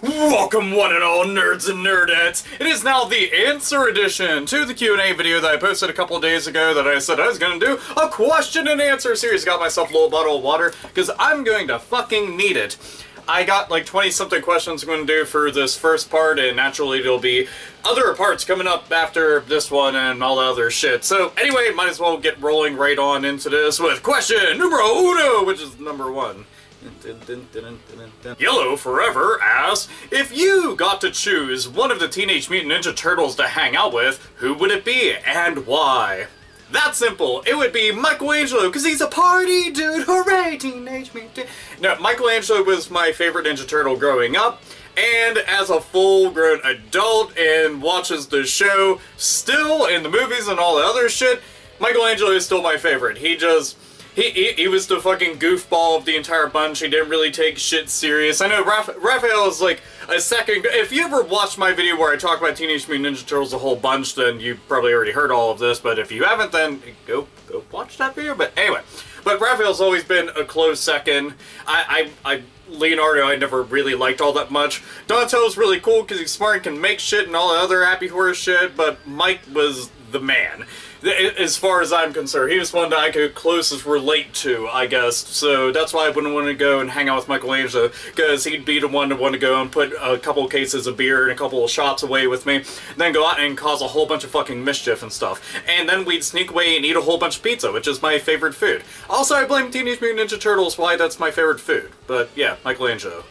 Welcome one and all nerds and nerdettes. It is now the answer edition to the Q&A video that I posted a couple of days ago that I said I was going to do a question and answer series. Got myself a little bottle of water because I'm going to fucking need it. I got like 20 something questions I'm going to do for this first part, and naturally there'll be other parts coming up after this one and all the other shit. So anyway, might as well get rolling right on into this with question numero uno, which is number one. Yellow Forever asks, if you got to choose one of the Teenage Mutant Ninja Turtles to hang out with, who would it be and why? That's simple. It would be Michelangelo, because he's a party dude. Hooray, Teenage Mutant. No, Michelangelo was my favorite Ninja Turtle growing up, and as a full-grown adult and watches the show still, and the movies and all the other shit, Michelangelo is still my favorite. He was the fucking goofball of the entire bunch. He didn't really take shit serious. I know Raphael is like a second. If you ever watched my video where I talk about Teenage Mutant Ninja Turtles a whole bunch, then you probably already heard all of this. But if you haven't, then go watch that video. But anyway, Raphael's always been a close second. Leonardo I never really liked all that much. Donatello's really cool because he's smart and can make shit and all the other happy horse shit. But Mike was the man. As far as I'm concerned, he was one that I could closest relate to, I guess. So that's why I wouldn't want to go and hang out with Michelangelo, because he'd be the one to want to go and put a couple cases of beer and a couple of shots away with me, then go out and cause a whole bunch of fucking mischief and stuff. And then we'd sneak away and eat a whole bunch of pizza, which is my favorite food. Also, I blame Teenage Mutant Ninja Turtles why that's my favorite food. But yeah, Michelangelo.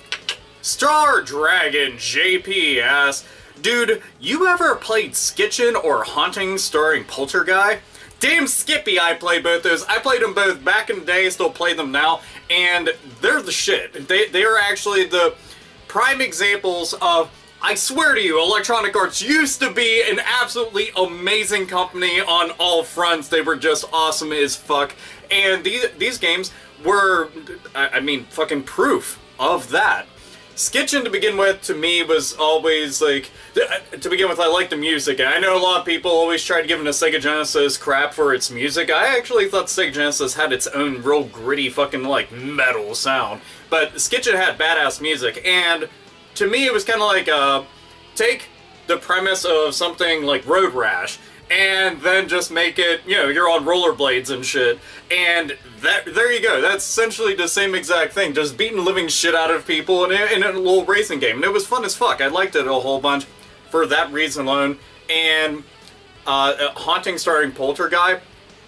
Star Dragon JP asks, dude, you ever played Skitchin or Haunting starring Poltergeist? Damn Skippy, I played both those. I played them both back in the day, still play them now, and they're the shit. They are actually the prime examples of, I swear to you, Electronic Arts used to be an absolutely amazing company on all fronts. They were just awesome as fuck. And these games were, I mean, fucking proof of that. Skitchin, to begin with, to me, was always, like, to begin with, I like the music. I know a lot of people always try to give the Sega Genesis crap for its music. I actually thought Sega Genesis had its own real gritty fucking, like, metal sound. But Skitchin had badass music, and to me it was kind of like, take the premise of something like Road Rash, and then just make it, you know, you're on rollerblades and shit, and there you go. That's essentially the same exact thing, just beating the living shit out of people in a little racing game. And it was fun as fuck. I liked it a whole bunch for that reason alone. And Haunting starring Poltergeist,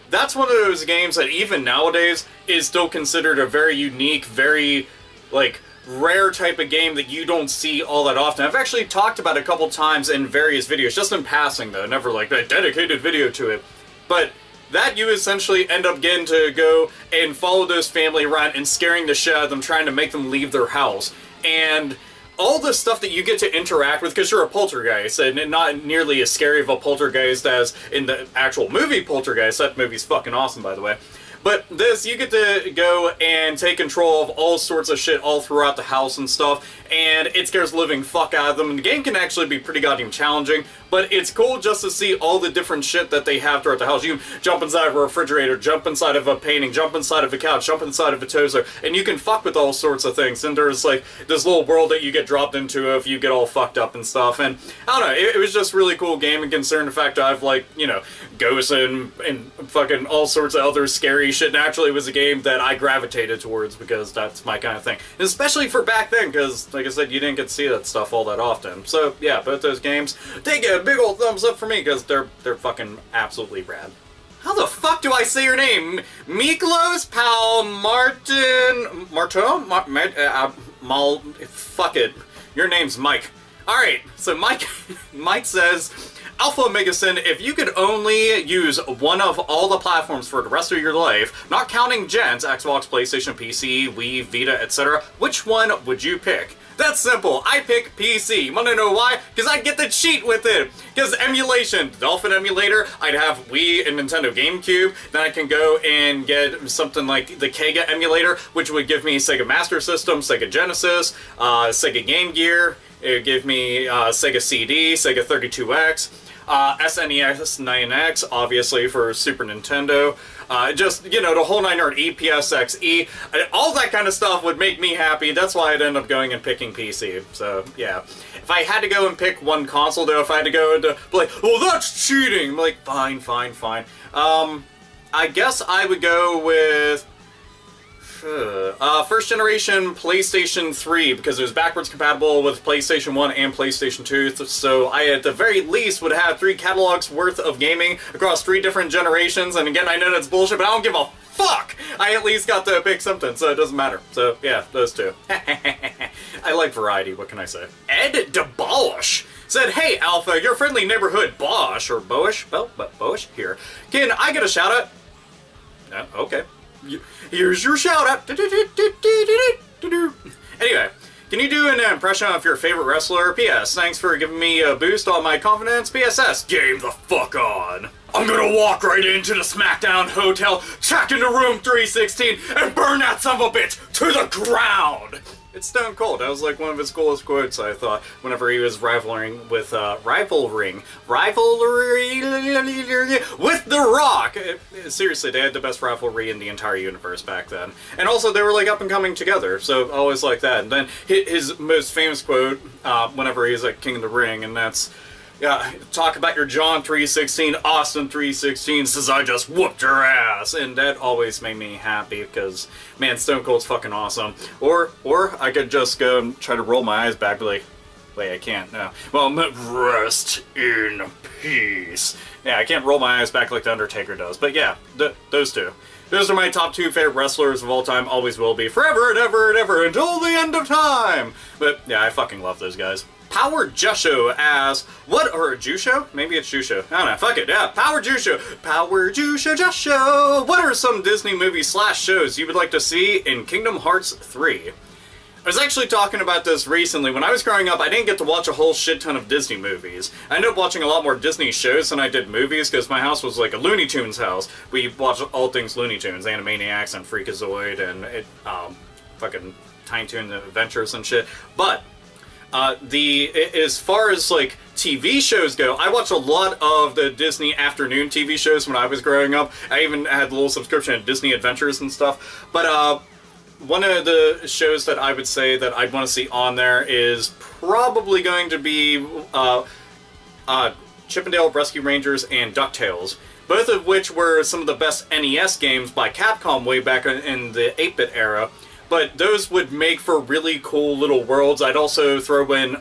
that's one of those games that even nowadays is still considered a very unique, very, like, rare type of game that you don't see all that often. I've actually talked about it a couple times in various videos, just in passing though, never like a dedicated video to it. But that you essentially end up getting to go and follow this family around and scaring the shit out of them, trying to make them leave their house. And all the stuff that you get to interact with, because you're a poltergeist, and not nearly as scary of a poltergeist as in the actual movie Poltergeist. That movie's fucking awesome, by the way. But this, you get to go and take control of all sorts of shit all throughout the house and stuff, and it scares the living fuck out of them, and the game can actually be pretty goddamn challenging, but it's cool just to see all the different shit that they have throughout the house. You can jump inside of a refrigerator, jump inside of a painting, jump inside of a couch, jump inside of a toaster, and you can fuck with all sorts of things, and there's like this little world that you get dropped into if you get all fucked up and stuff, and I don't know, it was just a really cool game, and considering the fact that I've, like, you know, ghosts and fucking all sorts of other scary shit. Naturally, it was a game that I gravitated towards because that's my kind of thing. And especially for back then, because, like I said, you didn't get to see that stuff all that often. So, yeah, both those games, they get a big old thumbs up for me because they're fucking absolutely rad. How the fuck do I say your name? Miklos fuck it. Your name's Mike. Alright, so Mike says, AlphaOmegaSin, if you could only use one of all the platforms for the rest of your life, not counting gens, Xbox, PlayStation, PC, Wii, Vita, etc., which one would you pick? That's simple. I pick PC. You wanna know why? Because I get to cheat with it. Because emulation, Dolphin emulator, I'd have Wii and Nintendo GameCube. Then I can go and get something like the Kega emulator, which would give me Sega Master System, Sega Genesis, Sega Game Gear. It would give me Sega CD, Sega 32X. SNES 9X, obviously, for Super Nintendo. Just, you know, the whole 9 yard EPSXE. All that kind of stuff would make me happy. That's why I'd end up going and picking PC. So, yeah. If I had to go and pick one console, though, if I had to go into, like, well, that's cheating! I'm like, fine. I guess I would go with first generation PlayStation 3, because it was backwards compatible with PlayStation 1 and PlayStation 2, so I at the very least would have 3 catalogs worth of gaming across 3 different generations, and again, I know that's bullshit, but I don't give a fuck! I at least got to pick something, so it doesn't matter. So, yeah, those two. I like variety, what can I say? Ed DeBolish said, "Hey, Alpha, your friendly neighborhood Bosch, or Boish, well, but Boish, here. Can I get a shout-out?" Okay. Here's your shout out. Anyway, can you do an impression of your favorite wrestler? P.S. Thanks for giving me a boost on my confidence. P.S.S. Game the fuck on. I'm gonna walk right into the SmackDown Hotel, check into room 316, and burn that son of a bitch to the ground. It's Stone Cold. That was like one of his coolest quotes, I thought, whenever he was rivaling with rivalry with The Rock. Seriously, they had the best rivalry in the entire universe back then. And also, they were like up and coming together, so always like that. And then his most famous quote, whenever he's like King of the Ring, and that's, yeah, talk about your John 3:16, Austin 3:16 says I just whooped your ass, and that always made me happy because, man, Stone Cold's fucking awesome. Or I could just go and try to roll my eyes back, be like, wait, I can't. No. Well, rest in peace. Yeah, I can't roll my eyes back like the Undertaker does. But yeah, those two. Those are my top 2 favorite wrestlers of all time. Always will be, forever and ever and ever until the end of time. But yeah, I fucking love those guys. Power Jusho asks, what, or Jusho? Maybe it's Jusho. I don't know, fuck it, yeah, Power Jusho. Power Jusho. What are some Disney movies / shows you would like to see in Kingdom Hearts 3? I was actually talking about this recently. When I was growing up, I didn't get to watch a whole shit ton of Disney movies. I ended up watching a lot more Disney shows than I did movies, because my house was like a Looney Tunes house. We watched all things Looney Tunes, Animaniacs and Freakazoid and fucking Tiny Toon Adventures and shit. But as far as like TV shows go, I watched a lot of the Disney afternoon TV shows when I was growing up. I even had a little subscription to Disney Adventures and stuff. But one of the shows that I would say that I'd want to see on there is probably going to be Chippendale Rescue Rangers and DuckTales. Both of which were some of the best NES games by Capcom way back in the 8-bit era. But those would make for really cool little worlds. I'd also throw in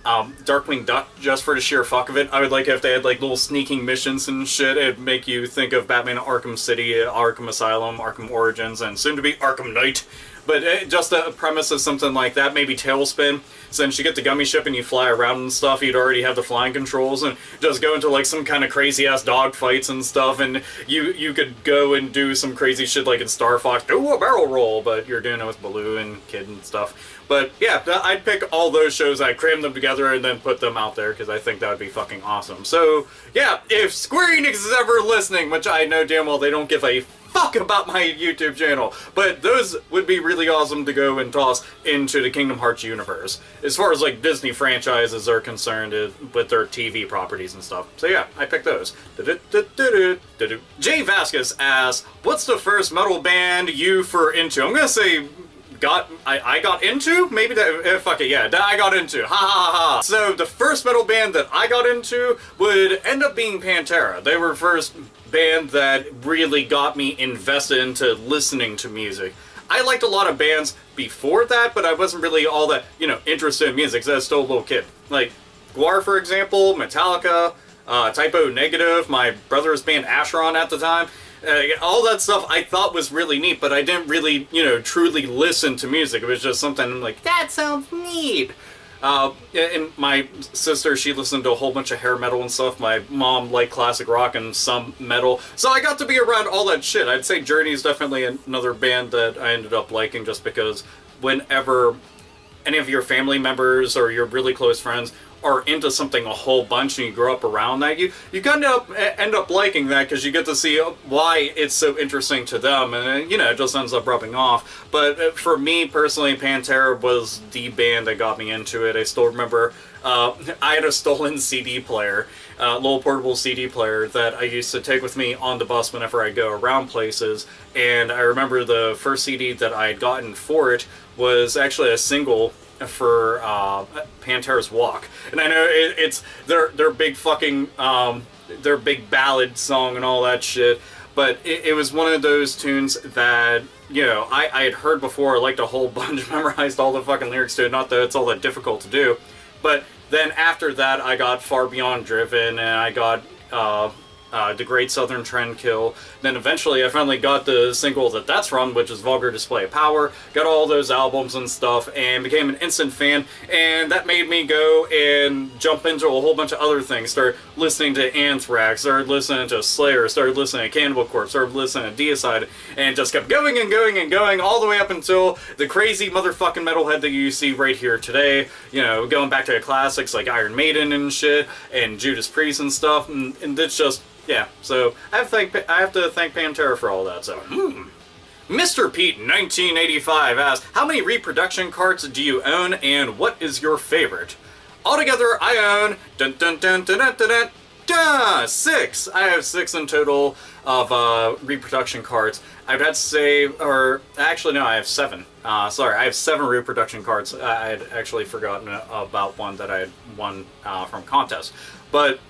Darkwing Duck just for the sheer fuck of it. I would like if they had like little sneaking missions and shit. It'd make you think of Batman Arkham City, Arkham Asylum, Arkham Origins, and soon to be Arkham Knight. But just a premise of something like that, maybe Tailspin. Since you get the gummy ship and you fly around and stuff, you'd already have the flying controls, and just go into like some kind of crazy ass dog fights and stuff, and you could go and do some crazy shit like in Star Fox, do a barrel roll, but you're doing it with Baloo and Kid and stuff. But yeah, I'd pick all those shows, I'd cram them together and then put them out there, because I think that would be fucking awesome. So yeah, if Square Enix is ever listening, which I know damn well they don't give a fuck about my YouTube channel, but those would be really awesome to go and toss into the Kingdom Hearts universe, as far as like Disney franchises are concerned with their TV properties and stuff. So yeah, I picked those. Jay Vasquez asks, what's the first metal band you were into? I'm gonna say I got into? Maybe that, fuck it, yeah, that I got into, ha ha ha. So the first metal band that I got into would end up being Pantera. They were first band that really got me invested into listening to music. I liked a lot of bands before that, but I wasn't really all that, interested in music, because I was still a little kid. Like, Gwar, for example, Metallica, Typo Negative, my brother's band Asheron at the time. All that stuff I thought was really neat, but I didn't really, truly listen to music. It was just something I'm like, that sounds neat. And my sister, she listened to a whole bunch of hair metal and stuff. My mom liked classic rock and some metal. So I got to be around all that shit. I'd say Journey is definitely another band that I ended up liking, just because whenever any of your family members or your really close friends are into something a whole bunch and you grow up around that, you kind of end up liking that because you get to see why it's so interesting to them, and it just ends up rubbing off. But for me personally, Pantera was the band that got me into it. I still remember I had a stolen CD player, little portable CD player that I used to take with me on the bus whenever I go around places, and I remember the first CD that I had gotten for it was actually a single for Pantera's Walk. And I know it's their big fucking their big ballad song and all that shit, but it was one of those tunes that I had heard before. I liked a whole bunch, memorized all the fucking lyrics to it. Not that it's all that difficult to do, but then after that I got Far Beyond Driven, and I got The Great Southern Trendkill. Then eventually I finally got the single that's from, which is Vulgar Display of Power. Got all those albums and stuff, and became an instant fan, and that made me go and jump into a whole bunch of other things. Started listening to Anthrax, started listening to Slayer, started listening to Cannibal Corpse, started listening to Deicide, and just kept going and going and going all the way up until the crazy motherfucking metalhead that you see right here today. Going back to the classics like Iron Maiden and shit, and Judas Priest and stuff, and it's just, yeah, so I have to thank Pantera for all that. So, Mr. Pete 1985 asks, how many reproduction carts do you own, and what is your favorite? Altogether, I own 6. I have 6 in total of reproduction carts. I'd have to say, or actually no, I have 7. Sorry, I have 7 reproduction carts. I had actually forgotten about one that I had won from contest, but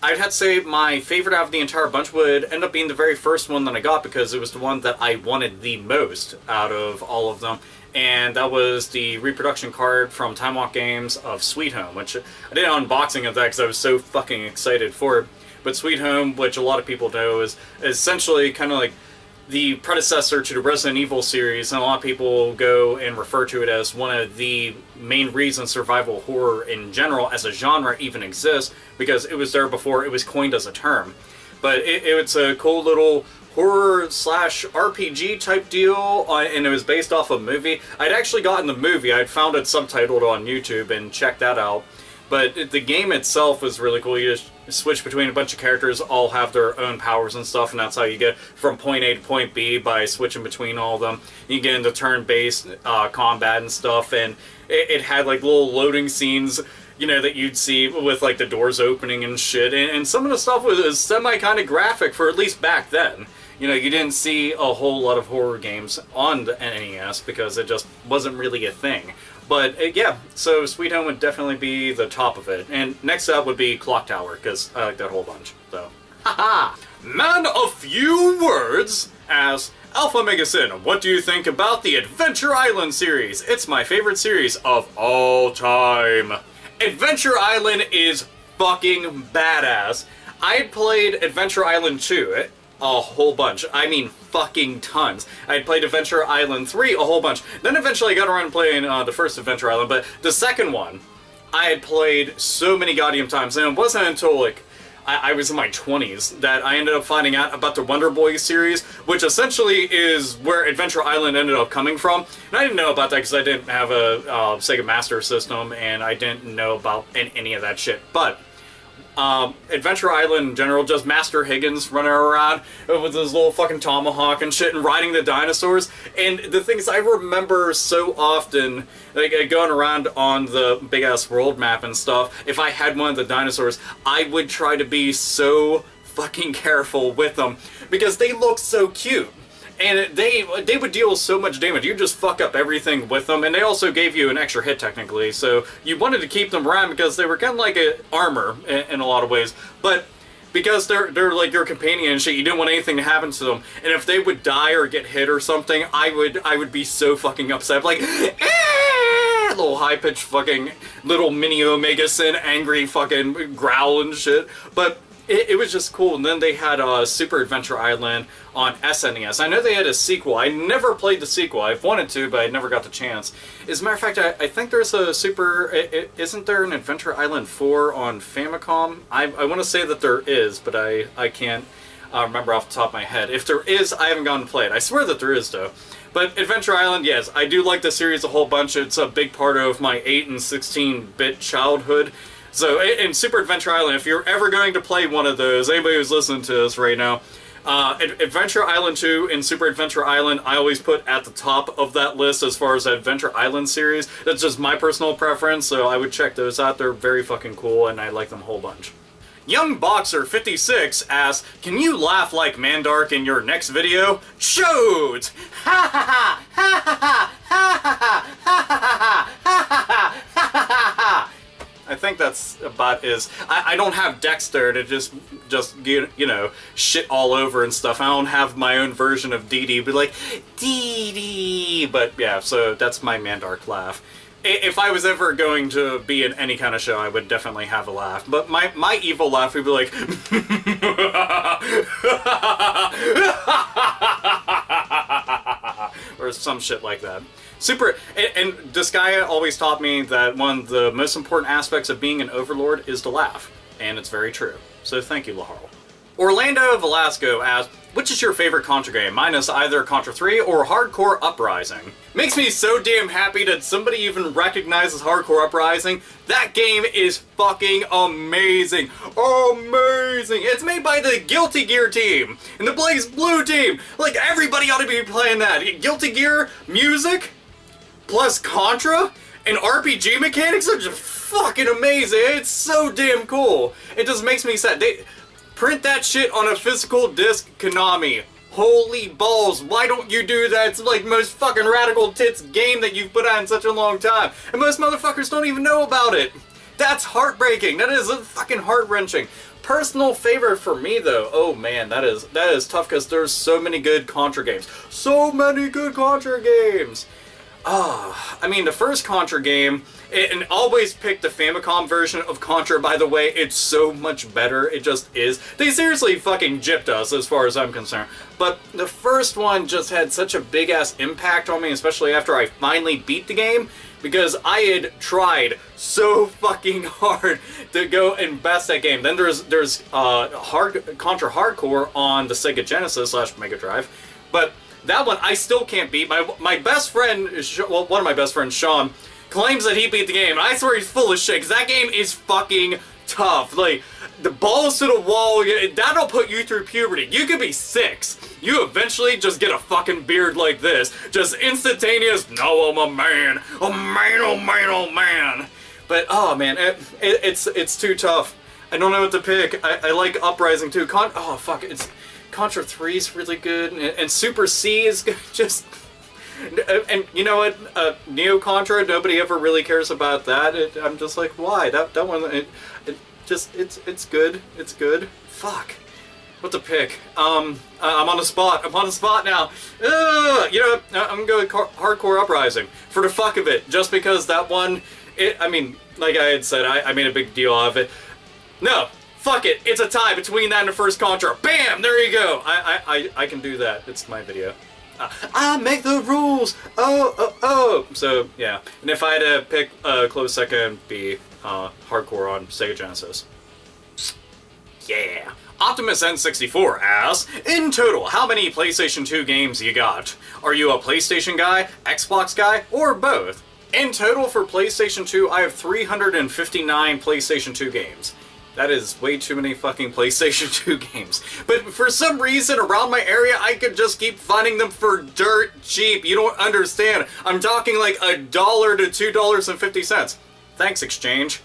I'd have to say my favorite out of the entire bunch would end up being the very first one that I got, because it was the one that I wanted the most out of all of them, and that was the reproduction card from Time Walk Games of Sweet Home, which I did an unboxing of that because I was so fucking excited for it. But Sweet Home, which a lot of people know, is essentially kind of like the predecessor to the Resident Evil series, and a lot of people go and refer to it as one of the main reasons survival horror in general as a genre even exists, because it was there before it was coined as a term. But it's a cool little horror / RPG type deal, and it was based off a movie. I'd actually gotten the movie, I'd found it subtitled on YouTube and checked that out. But the game itself was really cool. You just switch between a bunch of characters, all have their own powers and stuff, and that's how you get from point A to point B, by switching between all of them. You get into turn-based combat and stuff, and it had like little loading scenes, that you'd see with like the doors opening and shit, and some of the stuff was semi kind of graphic for at least back then. You didn't see a whole lot of horror games on the NES because it just wasn't really a thing. But yeah, so Sweet Home would definitely be the top of it. And next up would be Clock Tower, because I like that whole bunch. So, haha! Man of few words asks, AlphaOmegaSin, what do you think about the Adventure Island series? It's my favorite series of all time. Adventure Island is fucking badass. I played Adventure Island 2 a whole bunch. I mean, fucking tons. I played Adventure Island 3 a whole bunch. Then eventually I got around to playing the first Adventure Island, but the second one, I had played so many goddamn times, and it wasn't until, like, I was in my 20s that I ended up finding out about the Wonder Boy series, which essentially is where Adventure Island ended up coming from. And I didn't know about that because I didn't have a Sega Master System, and I didn't know about any of that shit. But Adventure Island in general, just Master Higgins running around with his little fucking tomahawk and shit and riding the dinosaurs. And the things I remember so often, like going around on the big ass world map and stuff, if I had one of the dinosaurs, I would try to be so fucking careful with them because they look so cute. And they would deal so much damage. You just fuck up everything with them, and they also gave you an extra hit technically, so you wanted to keep them around because they were kind of like a armor in a lot of ways. But because they're like your companion and shit, you didn't want anything to happen to them. And if they would die or get hit or something, I would be so fucking upset, like little high pitched fucking little mini OmegaSin angry fucking growl and shit. But it was just cool. And then they had Super Adventure Island on SNES. I know they had a sequel. I never played the sequel. I've wanted to, but I never got the chance. As a matter of fact, I think there's a isn't there an Adventure Island 4 on Famicom? I want to say that there is, but I can't remember off the top of my head. If there is, I haven't gone to play it. I swear that there is, though. But Adventure Island, yes, I do like the series a whole bunch. It's a big part of my 8 and 16-bit childhood. So in Super Adventure Island, if you're ever going to play one of those, anybody who's listening to this right now, Adventure Island 2 and Super Adventure Island, I always put at the top of that list as far as the Adventure Island series. That's just my personal preference, so I would check those out. They're very fucking cool, and I like them a whole bunch. Young Boxer 56 asks, can you laugh like Mandark in your next video? Chodes! Ha ha ha! Ha ha ha! Ha ha ha! Ha ha ha! Ha ha ha! I think that's about is. I don't have Dexter to just you know, shit all over and stuff. I don't have my own version of Dee Dee, but like, Dee Dee! But yeah, so that's my Mandark laugh. If I was ever going to be in any kind of show, I would definitely have a laugh. But my evil laugh would be like... or some shit like that. And Disgaea always taught me that one of the most important aspects of being an overlord is to laugh. And it's very true. So thank you, Laharl. Orlando Velasco asks, which is your favorite Contra game? Mine is either Contra 3 or Hardcore Uprising. Makes me so damn happy that somebody even recognizes Hardcore Uprising. That game is fucking amazing. Amazing! It's made by the Guilty Gear team and the Blaze Blue team. Like, everybody ought to be playing that. Guilty Gear music plus Contra and RPG mechanics are just fucking amazing. It's so damn cool. It just makes me sad. Print that shit on a physical disc, Konami. Holy balls, why don't you do that? It's like the most fucking radical tits game that you've put out in such a long time. And most motherfuckers don't even know about it. That's heartbreaking. That is fucking heart-wrenching. Personal favorite for me, though, oh man, that is tough because there's so many good Contra games. So many good Contra games! I mean, the first Contra game, and always pick the Famicom version of Contra, by the way, it's so much better, it just is. They seriously fucking gypped us, as far as I'm concerned. But the first one just had such a big-ass impact on me, especially after I finally beat the game, because I had tried so fucking hard to go and best that game. Then there's Contra Hardcore on the Sega Genesis / Mega Drive, but that one I still can't beat. My best friend, well, one of my best friends, Sean, claims that he beat the game. I swear he's full of shit, because that game is fucking tough. Like, the balls to the wall, that'll put you through puberty. You could be 6. You eventually just get a fucking beard like this. Just instantaneous, no, I'm a man. A man, oh man, oh man. But, oh man, it's too tough. I don't know what to pick. I like Uprising too. Oh fuck, Contra 3 is really good, and Super C is just... And you know what? Neo Contra, nobody ever really cares about that. I'm just like, why? That one, it's good. It's good. Fuck. What to pick? I'm on the spot. I'm on the spot now. You know, I'm gonna go with Hardcore Uprising for the fuck of it, just because that one. I mean, like I had said, I made a big deal out of it. No. Fuck it, it's a tie between that and the first Contra. Bam! There you go! I can do that. It's my video. I make the rules! Oh! So, yeah. And if I had to pick a close second, it'd be Hardcore on Sega Genesis. Yeah. Optimus N64 asks, in total, how many PlayStation 2 games you got? Are you a PlayStation guy, Xbox guy, or both? In total for PlayStation 2, I have 359 PlayStation 2 games. That is way too many fucking PlayStation 2 games. But for some reason, around my area, I could just keep finding them for dirt cheap. You don't understand. I'm talking like $1 to $2.50. Thanks, Exchange.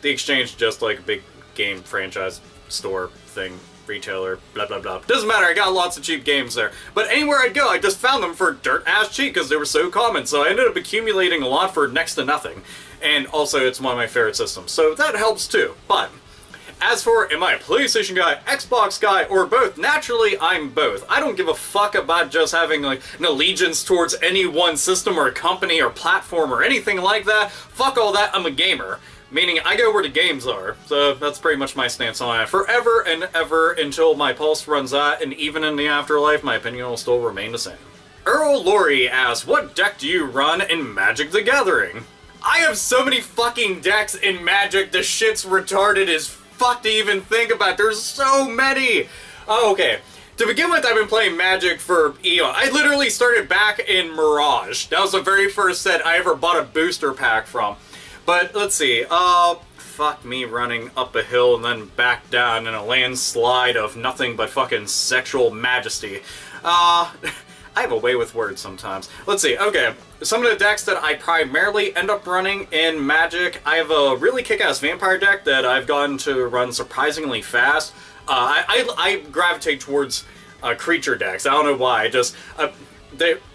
The Exchange is just like a big game franchise store thing, retailer, blah, blah, blah. Doesn't matter, I got lots of cheap games there. But anywhere I'd go, I just found them for dirt-ass cheap because they were so common. So I ended up accumulating a lot for next to nothing. And also, it's one of my favorite systems. So that helps too. But as for, am I a PlayStation guy, Xbox guy, or both? Naturally, I'm both. I don't give a fuck about just having, like, an allegiance towards any one system or company or platform or anything like that. Fuck all that, I'm a gamer. Meaning, I go where the games are. So, that's pretty much my stance on it. Forever and ever until my pulse runs out, and even in the afterlife, my opinion will still remain the same. Earl Laurie asks, what deck do you run in Magic the Gathering? I have so many fucking decks in Magic, the shit's retarded as fuck to even think about. There's so many. Oh, okay. To begin with, I've been playing Magic for eon. I literally started back in Mirage. That was the very first set I ever bought a booster pack from. But let's see. fuck me running up a hill and then back down in a landslide of nothing but fucking sexual majesty. I have a way with words sometimes. Let's see, okay. Some of the decks that I primarily end up running in Magic, I have a really kick-ass vampire deck that I've gotten to run surprisingly fast. I gravitate towards creature decks. I don't know why,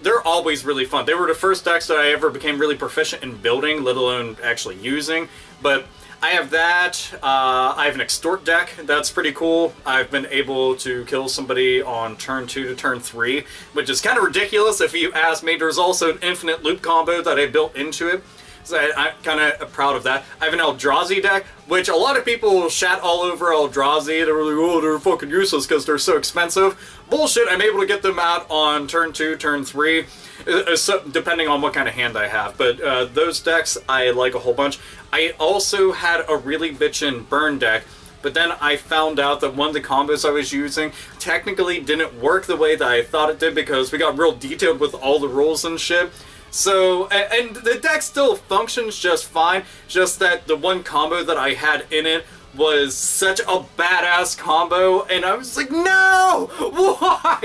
they're always really fun. They were the first decks that I ever became really proficient in building, let alone actually using. But I have that. I have an extort deck that's pretty cool. I've been able to kill somebody on turn 2 to turn 3, which is kind of ridiculous if you ask me. There's also an infinite loop combo that I built into it. So I'm kind of proud of that. I have an Eldrazi deck, which a lot of people shat all over Eldrazi. They were like, oh, they're fucking useless because they're so expensive. Bullshit, I'm able to get them out on turn 2, turn 3, depending on what kind of hand I have. But those decks, I like a whole bunch. I also had a really bitchin' burn deck, but then I found out that one of the combos I was using technically didn't work the way that I thought it did because we got real detailed with all the rules and shit. So, and the deck still functions just fine, just that the one combo that I had in it was such a badass combo, and I was like, no! Why?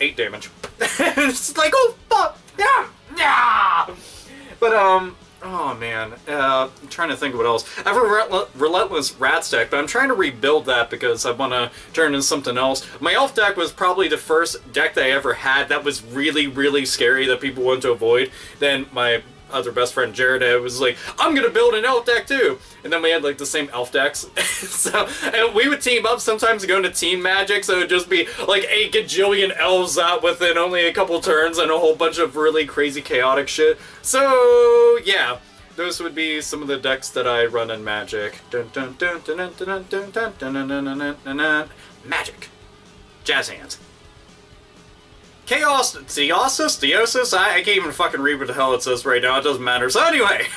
8 damage. It's like, oh, fuck! Yeah! Yeah! But, oh man, I'm trying to think of what else. I have a Relentless Rats deck, but I'm trying to rebuild that because I want to turn into something else. My Elf deck was probably the first deck that I ever had that was really, really scary that people wanted to avoid. Then my other best friend Jared was like, I'm gonna build an Elf deck too! And then we had like the same Elf decks. So, and we would team up sometimes to go into team Magic, so it would just be like 8 gajillion elves out within only a couple turns and a whole bunch of really crazy chaotic shit. So, yeah. Those would be some of the decks that I run in Magic. Magic. Jazz hands. Chaos, Theosis, I can't even fucking read what the hell it says right now, it doesn't matter. So anyway,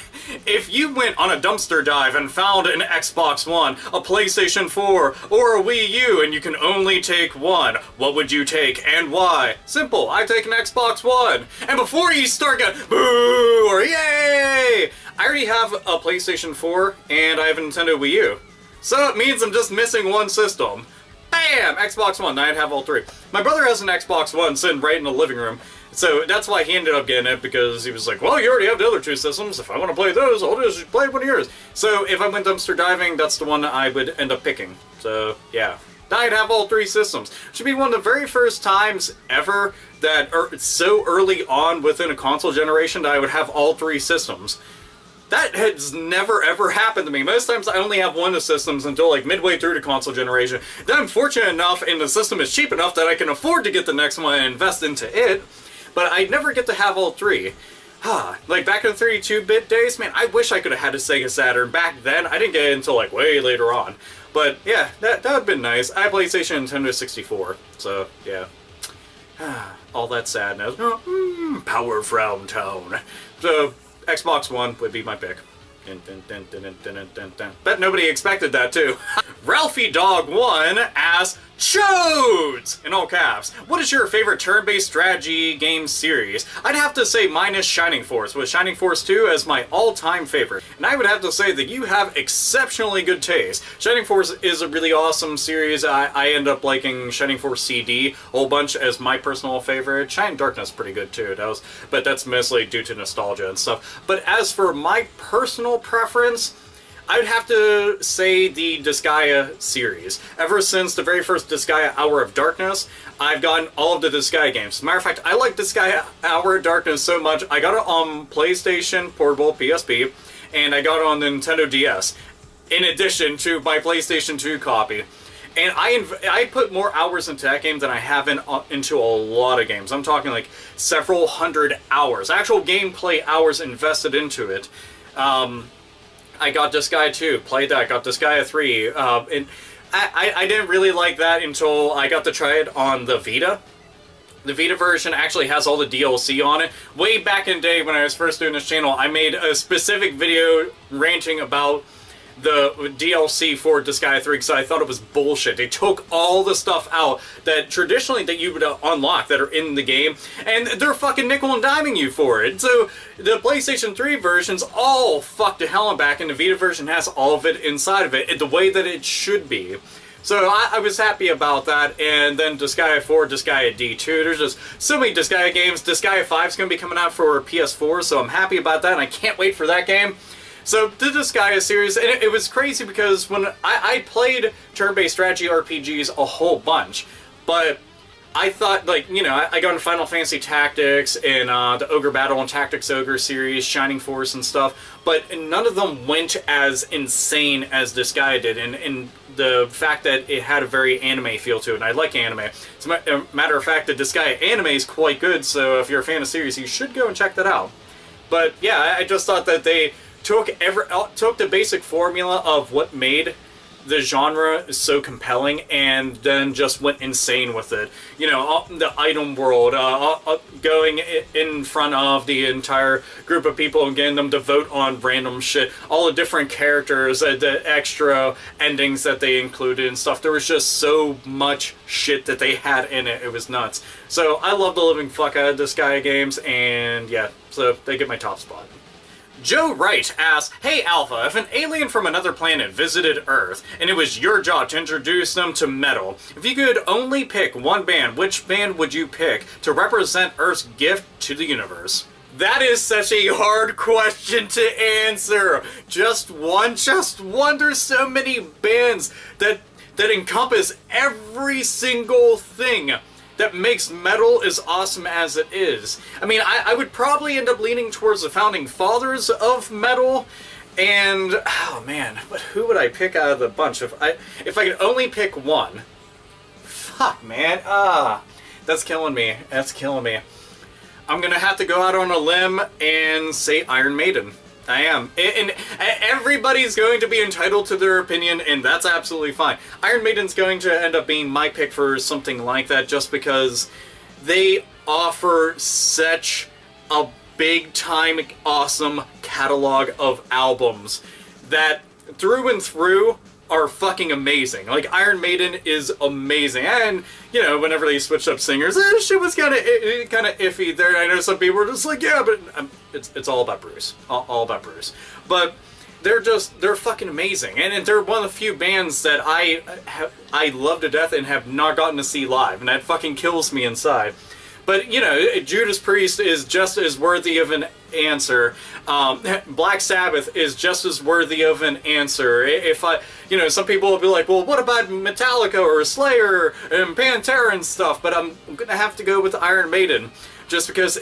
if you went on a dumpster dive and found an Xbox One, a PlayStation 4, or a Wii U, and you can only take one, what would you take and why? Simple, I take an Xbox One. And before you start going, boo or yay, I already have a PlayStation 4 and I have a Nintendo Wii U. So it means I'm just missing one system. Bam! Xbox One. I'd have all 3. My brother has an Xbox One sitting right in the living room, so that's why he ended up getting it, because he was like, well, you already have the other 2 systems. If I want to play those, I'll just play one of yours. So if I went dumpster diving, that's the one that I would end up picking. So, yeah. I'd have all 3 systems. Should be one of the very first times ever that, or so early on within a console generation, that I would have all 3 systems. That has never ever happened to me. Most times I only have one of the systems until like midway through the console generation. Then I'm fortunate enough and the system is cheap enough that I can afford to get the next one and invest into it. But I never get to have all 3. Like back in the 32-bit days, man, I wish I could have had a Sega Saturn. Back then, I didn't get it until like way later on. But yeah, that would have been nice. I have PlayStation and Nintendo 64, so yeah. All that sadness. Power Frown Tone. So, Xbox One would be my pick. Bet nobody expected that too. Ralphie Dog 1 asks, Chodes! In all caps. What is your favorite turn-based strategy game series? I'd have to say mine is Shining Force, with Shining Force 2 as my all-time favorite. And I would have to say that you have exceptionally good taste. Shining Force is a really awesome series. I end up liking Shining Force CD a whole bunch as my personal favorite. Shining Darkness is pretty good too, but that's mostly due to nostalgia and stuff. But as for my personal preference, I would have to say the Disgaea series. Ever since the very first Disgaea Hour of Darkness, I've gotten all of the Disgaea games. As a matter of fact, I like Disgaea Hour of Darkness so much, I got it on PlayStation Portable, PSP, and I got it on the Nintendo DS, in addition to my PlayStation 2 copy. And I put more hours into that game than I have into a lot of games. I'm talking like several hundred hours. Actual gameplay hours invested into it. I got Disgaea 2, played that, got Disgaea 3, and I didn't really like that until I got to try it on the Vita. The Vita version actually has all the DLC on it. Way back in the day when I was first doing this channel, I made a specific video ranting about the DLC for Disgaea 3 because I thought it was bullshit. They took all the stuff out that traditionally that you would unlock that are in the game, and they're fucking nickel and diming you for it. So the PlayStation 3 version's all fucked to hell and back, and the Vita version has all of it inside of it, the way that it should be. So I was happy about that, and then Disgaea 4, Disgaea D2, there's just so many Disgaea games. Disgaea 5 is going to be coming out for PS4, so I'm happy about that, and I can't wait for that game. So the Disgaea series, and it was crazy because when I played turn-based strategy RPGs a whole bunch, but I thought, like, you know, I got into Final Fantasy Tactics and the Ogre Battle and Tactics Ogre series, Shining Force and stuff, but none of them went as insane as Disgaea did, and the fact that it had a very anime feel to it, and I like anime. As a matter of fact, the Disgaea anime is quite good, so if you're a fan of the series, you should go and check that out. But yeah, I just thought that they took the basic formula of what made the genre so compelling and then just went insane with it. You know, the item world, going in front of the entire group of people and getting them to vote on random shit, all the different characters, the extra endings that they included and stuff. There was just so much shit that they had in it. It was nuts. So I love the living fuck out of Disgaea games, and yeah, so they get my top spot. Joe Wright asks, "Hey Alpha, if an alien from another planet visited Earth, and it was your job to introduce them to metal, if you could only pick one band, which band would you pick to represent Earth's gift to the universe?" That is such a hard question to answer. Just one? There's so many bands that encompass every single thing that makes metal as awesome as it is. I mean, I would probably end up leaning towards the founding fathers of metal, and oh man, but who would I pick out of the bunch? If I could only pick one, fuck man, that's killing me. I'm gonna have to go out on a limb and say Iron Maiden. I am. And everybody's going to be entitled to their opinion, and that's absolutely fine. Iron Maiden's going to end up being my pick for something like that just because they offer such a big-time, awesome catalog of albums that through and through are fucking amazing. Like, Iron Maiden is amazing. And, you know, whenever they switched up singers, shit was kind of iffy there. I know some people were just like, yeah, but it's all about Bruce. All about Bruce. But they're fucking amazing. And they're one of the few bands that I love to death and have not gotten to see live. And that fucking kills me inside. But, you know, Judas Priest is just as worthy of an answer. Black Sabbath is just as worthy of an answer. Some people will be like, well, what about Metallica or Slayer and Pantera and stuff? But I'm gonna have to go with Iron Maiden, just because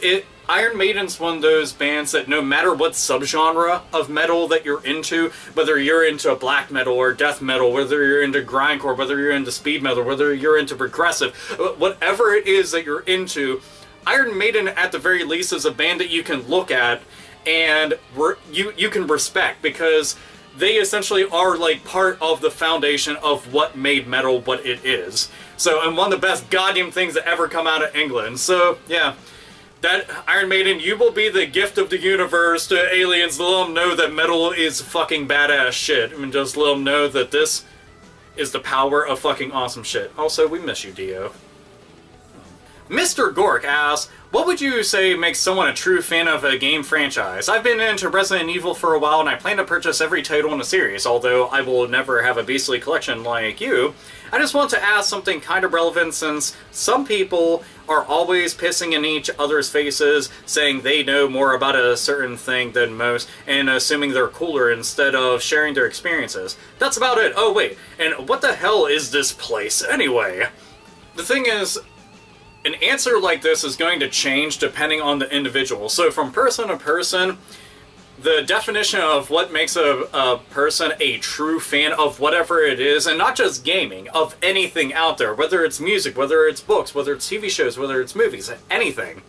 Iron Maiden's one of those bands that no matter what subgenre of metal that you're into, whether you're into black metal or death metal, whether you're into grindcore, whether you're into speed metal, whether you're into progressive, whatever it is that you're into, Iron Maiden at the very least is a band that you can look at and you can respect, because they essentially are like part of the foundation of what made metal what it is. So, and one of the best goddamn things that ever come out of England. So, yeah. That Iron Maiden, you will be the gift of the universe to aliens. Let them know that metal is fucking badass shit. I mean, just let them know that this is the power of fucking awesome shit. Also, we miss you, Dio. Mr. Gork asks, what would you say makes someone a true fan of a game franchise? I've been into Resident Evil for a while, and I plan to purchase every title in the series, although I will never have a beastly collection like you. I just want to ask something kind of relevant, since some people are always pissing in each other's faces, saying they know more about a certain thing than most, and assuming they're cooler instead of sharing their experiences. That's about it. Oh wait, and what the hell is this place anyway? The thing is, an answer like this is going to change depending on the individual. So from person to person, the definition of what makes a person a true fan of whatever it is, and not just gaming, of anything out there, whether it's music, whether it's books, whether it's TV shows, whether it's movies, anything,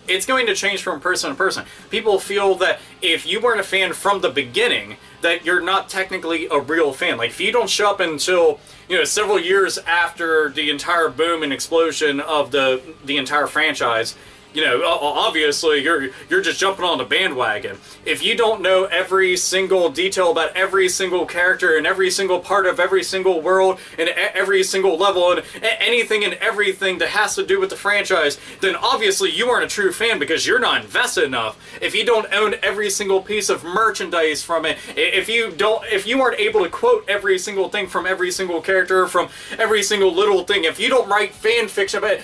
it's going to change from person to person. People feel that if you weren't a fan from the beginning, that you're not technically a real fan. Like, if you don't show up until, several years after the entire boom and explosion of the entire franchise, You know, obviously you're just jumping on the bandwagon. If you don't know every single detail about every single character and every single part of every single world and every single level and anything and everything that has to do with the franchise, then obviously you aren't a true fan because you're not invested enough. If you don't own every single piece of merchandise from it, if you aren't able to quote every single thing from every single character, from every single little thing, if you don't write fan fiction about it,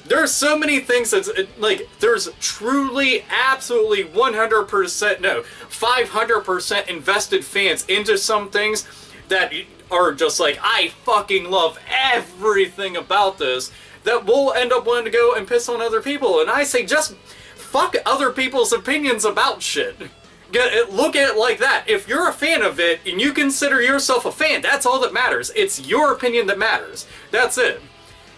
there are so many things that's, like, there's truly, absolutely 100%, no, 500% invested fans into some things that are just like, I fucking love everything about this, that will end up wanting to go and piss on other people. And I say, just fuck other people's opinions about shit. Look at it like that. If you're a fan of it, and you consider yourself a fan, that's all that matters. It's your opinion that matters. That's it.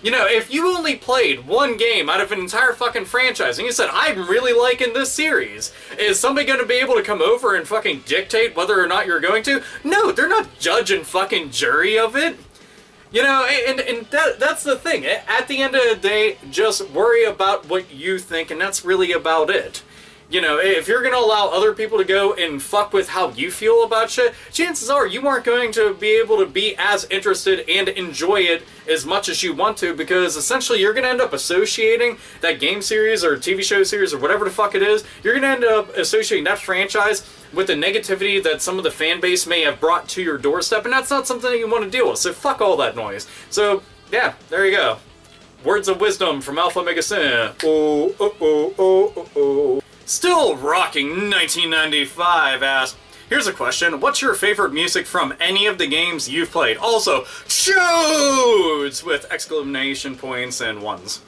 You know, if you only played one game out of an entire fucking franchise and you said, I'm really liking this series, is somebody going to be able to come over and fucking dictate whether or not you're going to? No, they're not judge and fucking jury of it. You know, and that's the thing. At the end of the day, just worry about what you think, and that's really about it. You know, if you're going to allow other people to go and fuck with how you feel about shit, chances are you aren't going to be able to be as interested and enjoy it as much as you want to, because essentially you're going to end up associating that game series or TV show series or whatever the fuck it is, you're going to end up associating that franchise with the negativity that some of the fan base may have brought to your doorstep, and that's not something that you want to deal with, so fuck all that noise. So, yeah, there you go. Words of wisdom from AlphaOmegaSin. Oh, oh, oh, oh, oh, oh. Still rocking 1995 asks, here's a question, what's your favorite music from any of the games you've played? Also, chodes! With exclamation points and ones.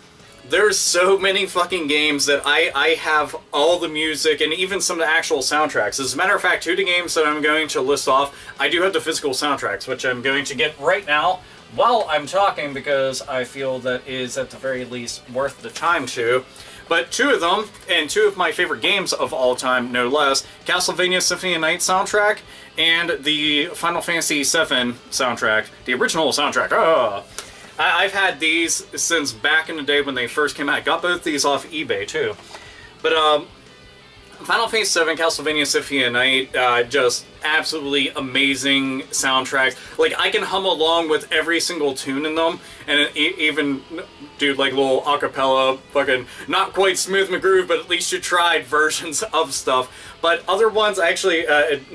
There's so many fucking games that I have all the music and even some of the actual soundtracks. As a matter of fact, two of the games that I'm going to list off, I do have the physical soundtracks, which I'm going to get right now while I'm talking because I feel that is at the very least worth the time to. But two of them, and two of my favorite games of all time, no less, Castlevania Symphony of Night soundtrack and the Final Fantasy VII soundtrack, the original soundtrack. I've had these since back in the day when they first came out. I got both these off eBay too. But Final Fantasy VII, Castlevania Symphony of Night, just absolutely amazing soundtracks. Like, I can hum along with every single tune in them, and even do like little acapella, fucking not quite Smooth McGroove, but at least you tried versions of stuff. But other ones, I actually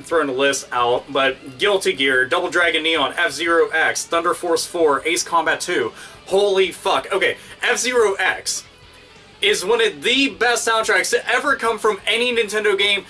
throwing a list out, but Guilty Gear, Double Dragon Neon, F-Zero X, Thunder Force 4, Ace Combat 2. Holy fuck. Okay, F-Zero X is one of the best soundtracks to ever come from any Nintendo game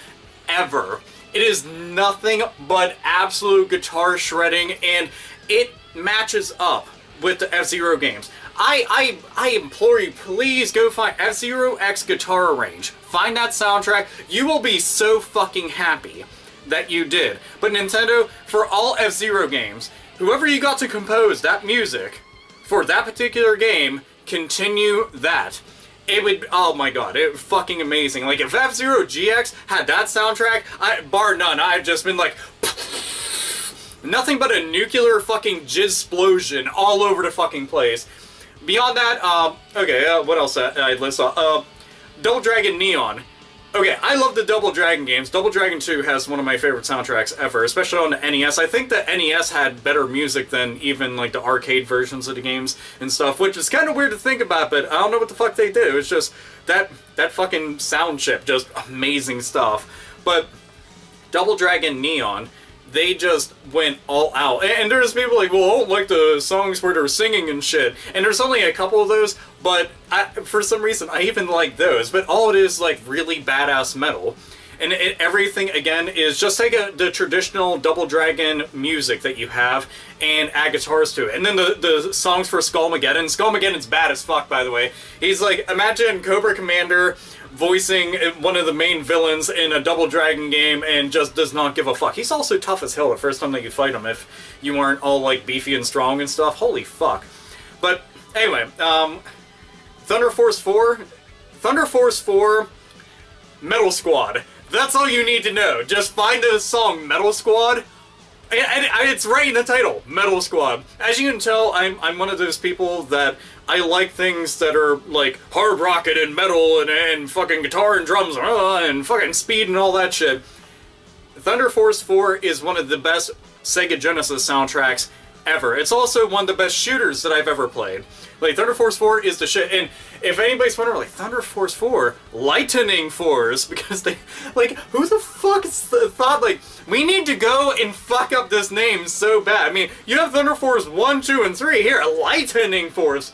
ever. It is nothing but absolute guitar shredding, and it matches up with the F-Zero games. I implore you, please go find F-Zero X Guitar Arrange. Find that soundtrack. You will be so fucking happy that you did. But Nintendo, for all F-Zero games, whoever you got to compose that music for that particular game, continue that. It would, oh my god, it was fucking amazing. Like, if F-Zero GX had that soundtrack, bar none, I've just been like, nothing but a nuclear fucking jizz-splosion all over the fucking place. Beyond that, okay, what else I list off? Double Dragon Neon. Okay, I love the Double Dragon games. Double Dragon 2 has one of my favorite soundtracks ever, especially on the NES. I think the NES had better music than even, like, the arcade versions of the games and stuff, which is kind of weird to think about, but I don't know what the fuck they did. It was just that fucking sound chip, just amazing stuff. But Double Dragon Neon, they just went all out. And there's people like, well, I don't like the songs where they're singing and shit. And there's only a couple of those, but for some reason, I even like those. But all it is, like, really badass metal. And everything, again, is just take the traditional Double Dragon music that you have and add guitars to it. And then the songs for Skullmageddon. Skullmageddon's bad as fuck, by the way. He's like, imagine Cobra Commander voicing one of the main villains in a Double Dragon game and just does not give a fuck. He's also tough as hell the first time that you fight him if you aren't all, like, beefy and strong and stuff. Holy fuck. But anyway, Thunder Force 4, Metal Squad. That's all you need to know. Just find the song Metal Squad. And it's right in the title, Metal Squad. As you can tell, I'm one of those people that I like things that are like hard rocket and metal and fucking guitar and drums and fucking speed and all that shit. Thunder Force 4 is one of the best Sega Genesis soundtracks ever. It's also one of the best shooters that I've ever played. Like, Thunder Force 4 is the shit. And if anybody's wondering, like, Thunder Force 4, Lightning Force, because they, like, who the fuck thought, like, we need to go and fuck up this name so bad? I mean, you have Thunder Force 1, 2, and 3 here, Lightning Force.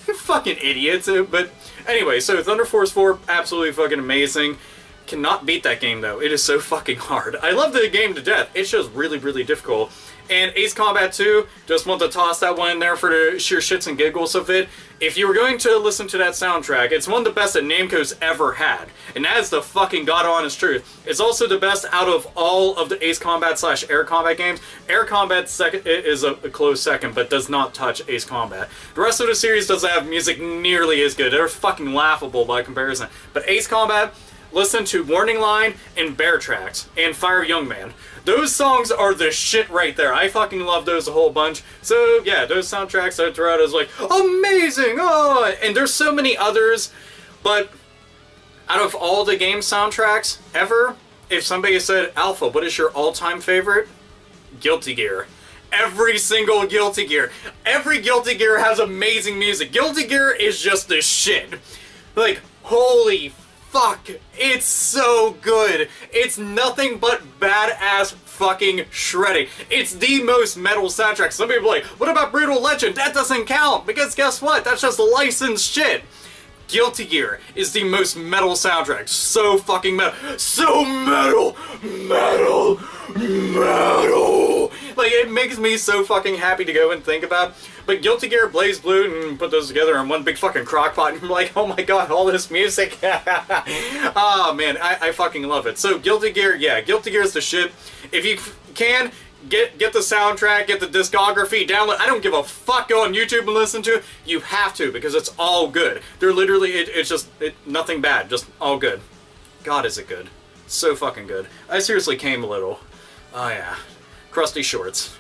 You fucking idiots. But anyway, so Thunder Force 4, absolutely fucking amazing. Cannot beat that game, though. It is so fucking hard. I love the game to death. It's just really, really difficult. And Ace Combat 2, just want to toss that one in there for the sheer shits and giggles of it. If you were going to listen to that soundtrack, it's one of the best that Namco's ever had. And that is the fucking god-honest truth. It's also the best out of all of the Ace Combat / Air Combat games. Air Combat is a close second, but does not touch Ace Combat. The rest of the series doesn't have music nearly as good. They're fucking laughable by comparison. But Ace Combat, listen to Warning Line and Bear Tracks and Fire Young Man. Those songs are the shit right there. I fucking love those a whole bunch. So yeah, those soundtracks I throw out as like, amazing! Oh! And there's so many others, but out of all the game soundtracks ever, if somebody said, Alpha, what is your all-time favorite? Guilty Gear. Every single Guilty Gear. Every Guilty Gear has amazing music. Guilty Gear is just the shit. Like, holy fuck, it's so good. It's nothing but badass fucking shredding. It's the most metal soundtrack. Some people are like, what about Brutal Legend? That doesn't count, because guess what? That's just licensed shit. Guilty Gear is the most metal soundtrack. So fucking metal. So metal! Metal! Metal! Like, it makes me so fucking happy to go and think about. But Guilty Gear, Blaze Blue, and put those together in one big fucking crockpot, and I'm like, oh my god, all this music. Oh man, I fucking love it. So Guilty Gear, yeah, Guilty Gear is the shit. If you can, get the soundtrack, get the discography, download. I don't give a fuck, go on YouTube and listen to it. You have to, because it's all good. They're literally, it's just, nothing bad, just all good. God, is it good. So fucking good. I seriously came a little. Oh yeah. Crusty shorts.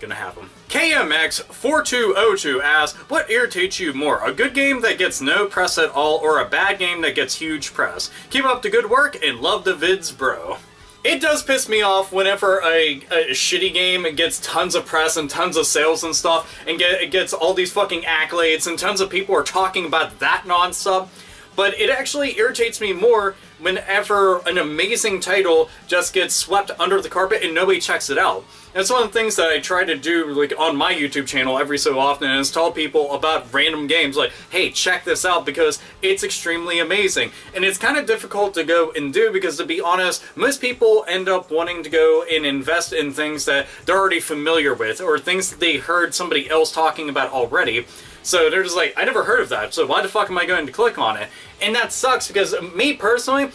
Gonna have them. KMX4202 asks, what irritates you more? A good game that gets no press at all, or a bad game that gets huge press? Keep up the good work and love the vids, bro. It does piss me off whenever a shitty game gets tons of press and tons of sales and stuff, and it gets all these fucking accolades and tons of people are talking about that nonstop. But it actually irritates me more whenever an amazing title just gets swept under the carpet and nobody checks it out. That's one of the things that I try to do, like, on my YouTube channel every so often, is tell people about random games, like, hey, check this out because it's extremely amazing. And it's kind of difficult to go and do because, to be honest, most people end up wanting to go and invest in things that they're already familiar with, or things that they heard somebody else talking about already. So they're just like, I never heard of that, so why the fuck am I going to click on it? And that sucks because, me personally,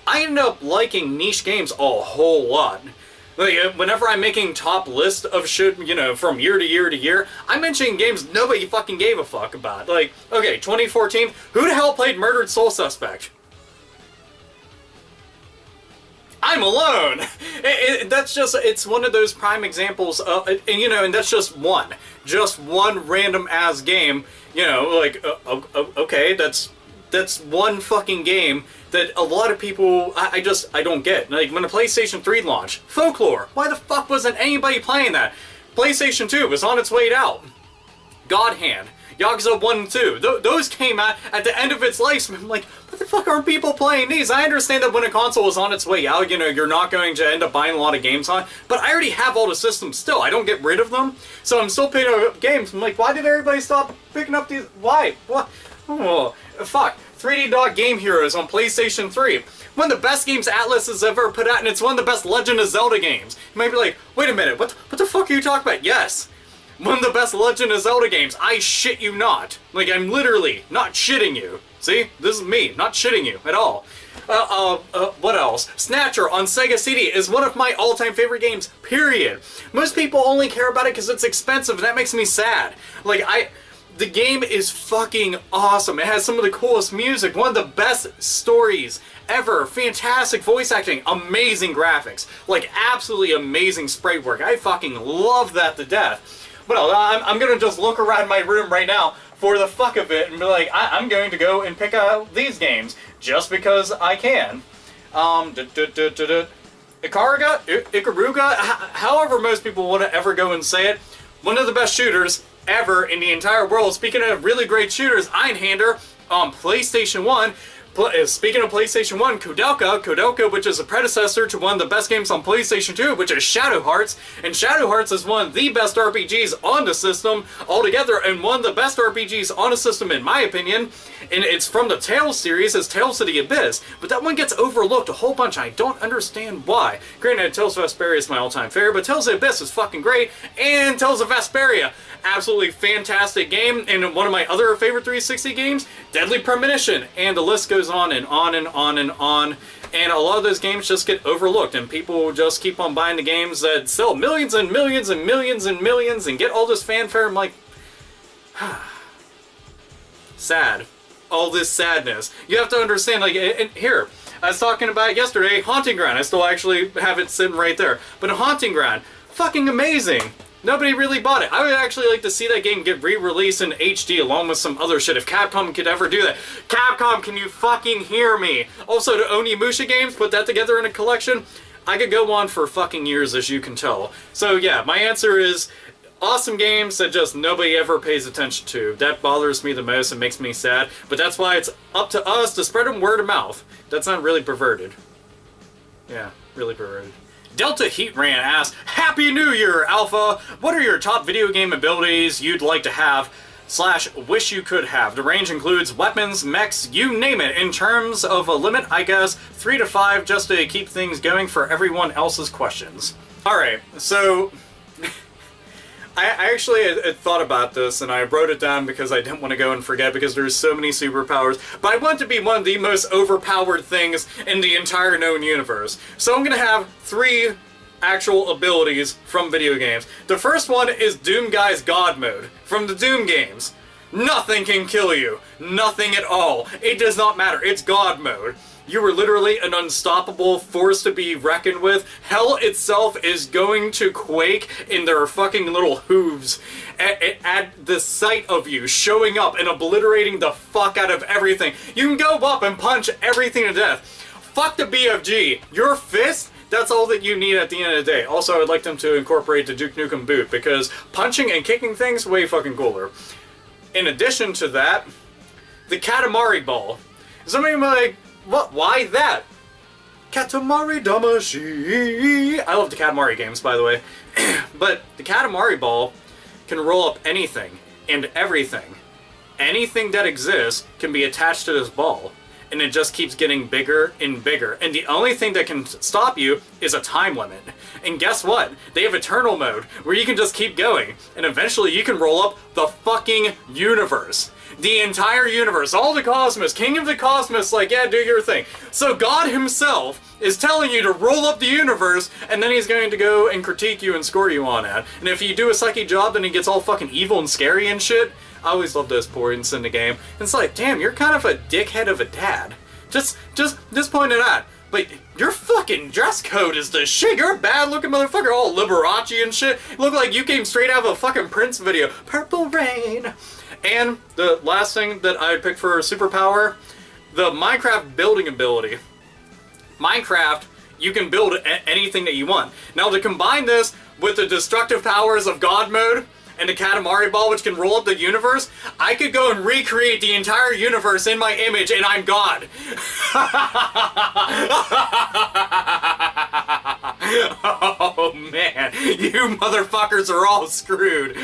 I end up liking niche games a whole lot. Like, whenever I'm making top list of shit, you know, from year to year to year, I'm mentioning games nobody fucking gave a fuck about. Like, okay, 2014, who the hell played Murdered Soul Suspect? I'm alone! That's just, it's one of those prime examples of, and you know, and that's just one random ass game, you know, like, okay, that's one fucking game that a lot of people, I don't get. Like, when the PlayStation 3 launched, Folklore, why the fuck wasn't anybody playing that? PlayStation 2 was on its way out. God Hand, Yakuza 1 and 2, those came out at the end of its life, so I'm like, what the fuck are people playing these? I understand that when a console is on its way out, you know, you're not going to end up buying a lot of games on, but I already have all the systems still. I don't get rid of them, so I'm still picking up games. I'm like, why did everybody stop picking up these? Why? What? Oh, fuck. 3D Dog Game Heroes on PlayStation 3. One of the best games Atlas has ever put out, and it's one of the best Legend of Zelda games. You might be like, wait a minute, what the fuck are you talking about? Yes, one of the best Legend of Zelda games. I shit you not. Like, I'm literally not shitting you. See? This is me, not shitting you at all. What else? Snatcher on Sega CD is one of my all-time favorite games, period. Most people only care about it because it's expensive, and that makes me sad. Like, The game is fucking awesome. It has some of the coolest music, one of the best stories ever, fantastic voice acting, amazing graphics, like absolutely amazing sprite work. I fucking love that to death. But I'm gonna just look around my room right now for the fuck of it and be like, I'm going to go and pick out these games just because I can. Ikaruga, however most people want to ever go and say it, one of the best shooters ever in the entire world. Speaking of really great shooters, Einhander on PlayStation 1. Speaking of PlayStation 1, Koudelka, which is a predecessor to one of the best games on PlayStation 2, which is Shadow Hearts, and Shadow Hearts is one of the best RPGs on the system altogether, and one of the best RPGs on the system in my opinion, and it's from the Tales series, it's Tales of the Abyss, but that one gets overlooked a whole bunch, I don't understand why. Granted, Tales of Vesperia is my all-time favorite, but Tales of the Abyss is fucking great, and Tales of Vesperia, absolutely fantastic game, and one of my other favorite 360 games, Deadly Premonition, and the list goes on and on and on and on, and a lot of those games just get overlooked, and people just keep on buying the games that sell millions and millions and millions and millions and get all this fanfare. I'm like, sad. All this sadness. You have to understand, like, and here, I was talking about it yesterday, Haunting Ground. I still actually have it sitting right there. But Haunting Ground, fucking amazing. Nobody really bought it. I would actually like to see that game get re-released in HD along with some other shit if Capcom could ever do that. Capcom, can you fucking hear me? Also, the Onimusha games, put that together in a collection. I could go on for fucking years, as you can tell. So yeah, my answer is awesome games that just nobody ever pays attention to. That bothers me the most and makes me sad. But that's why it's up to us to spread them word of mouth. That's not really perverted. Yeah, really perverted. Delta Heatran asks, Happy New Year, Alpha! What are your top video game abilities you'd like to have / wish you could have? The range includes weapons, mechs, you name it. In terms of a limit, I guess 3 to 5 just to keep things going for everyone else's questions. Alright, so I actually had thought about this and I wrote it down because I didn't want to go and forget because there's so many superpowers, but I want it to be one of the most overpowered things in the entire known universe. So I'm going to have 3 actual abilities from video games. The first one is Doom Guy's God Mode from the Doom games. Nothing can kill you. Nothing at all. It does not matter. It's God Mode. You are literally an unstoppable force to be reckoned with. Hell itself is going to quake in their fucking little hooves at the sight of you showing up and obliterating the fuck out of everything. You can go up and punch everything to death. Fuck the BFG. Your fist, that's all that you need at the end of the day. Also, I would like them to incorporate the Duke Nukem boot because punching and kicking things way fucking cooler. In addition to that, the Katamari Ball. Somebody might be like, what? Why that? Katamari Damacy. I love the Katamari games, by the way. But the Katamari Ball can roll up anything and everything. Anything that exists can be attached to this ball. And it just keeps getting bigger and bigger. And the only thing that can stop you is a time limit. And guess what? They have Eternal Mode, where you can just keep going. And eventually you can roll up the fucking universe. The entire universe, all the cosmos, King of the Cosmos, like, yeah, do your thing. So God himself is telling you to roll up the universe, and then he's going to go and critique you and score you on it. And if you do a sucky job, then he gets all fucking evil and scary and shit. I always love those points in the game. And it's like, damn, you're kind of a dickhead of a dad. Just point it out. But your fucking dress code is the shit. You're a bad looking motherfucker, all Liberace and shit. You look like you came straight out of a fucking Prince video. Purple Rain. And the last thing that I picked for superpower, the Minecraft building ability. Minecraft, you can build anything that you want. Now to combine this with the destructive powers of God Mode and the Katamari Ball, which can roll up the universe, I could go and recreate the entire universe in my image, and I'm God. Oh man, you motherfuckers are all screwed.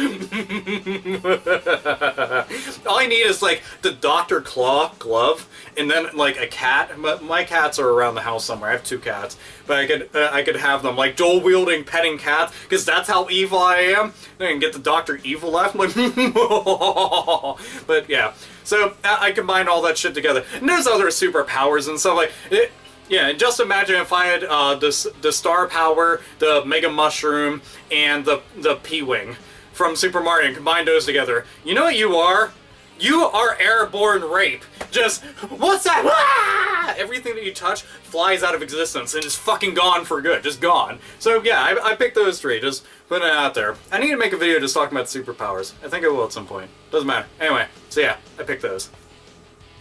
All I need is like the Dr. Claw glove, and then like a cat. My cats are around the house somewhere. I have 2 cats, but I could have them like dual wielding petting cats, because that's how evil I am. Then I can get the Dr. Evil laugh. I'm like, but yeah. So I combined all that shit together. And there's other superpowers and stuff like it. Yeah, and just imagine if I had the Star Power, the Mega Mushroom, and the P-Wing. from Super Mario and combine those together. You know what you are? You are airborne rape. Just, what's that? Ah! Everything that you touch flies out of existence and is fucking gone for good. Just gone. So yeah, I picked those three. Just putting it out there. I need to make a video just talking about superpowers. I think I will at some point. Doesn't matter. Anyway, so yeah, I picked those.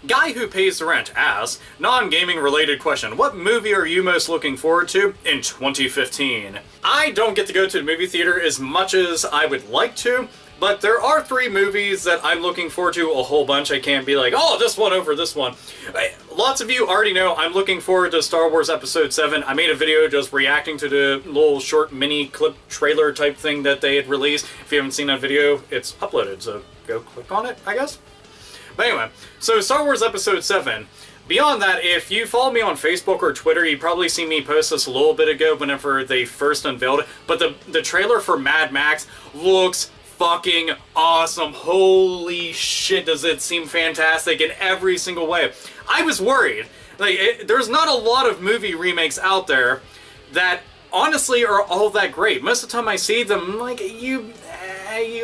Guy Who Pays the Rent asks, non-gaming related question, what movie are you most looking forward to in 2015? I don't get to go to the movie theater as much as I would like to, but there are 3 movies that I'm looking forward to a whole bunch. I can't be like, oh, this one over this one. Lots of you already know I'm looking forward to Star Wars Episode 7. I made a video just reacting to the little short mini clip trailer type thing that they had released. If you haven't seen that video, it's uploaded, so go click on it, I guess. But anyway, so Star Wars Episode 7. Beyond that, if you follow me on Facebook or Twitter, you probably seen me post this a little bit ago whenever they first unveiled it. But the trailer for Mad Max looks fucking awesome. Holy shit, does it seem fantastic in every single way. I was worried. Like, there's not a lot of movie remakes out there that honestly are all that great. Most of the time I see them, I'm like, you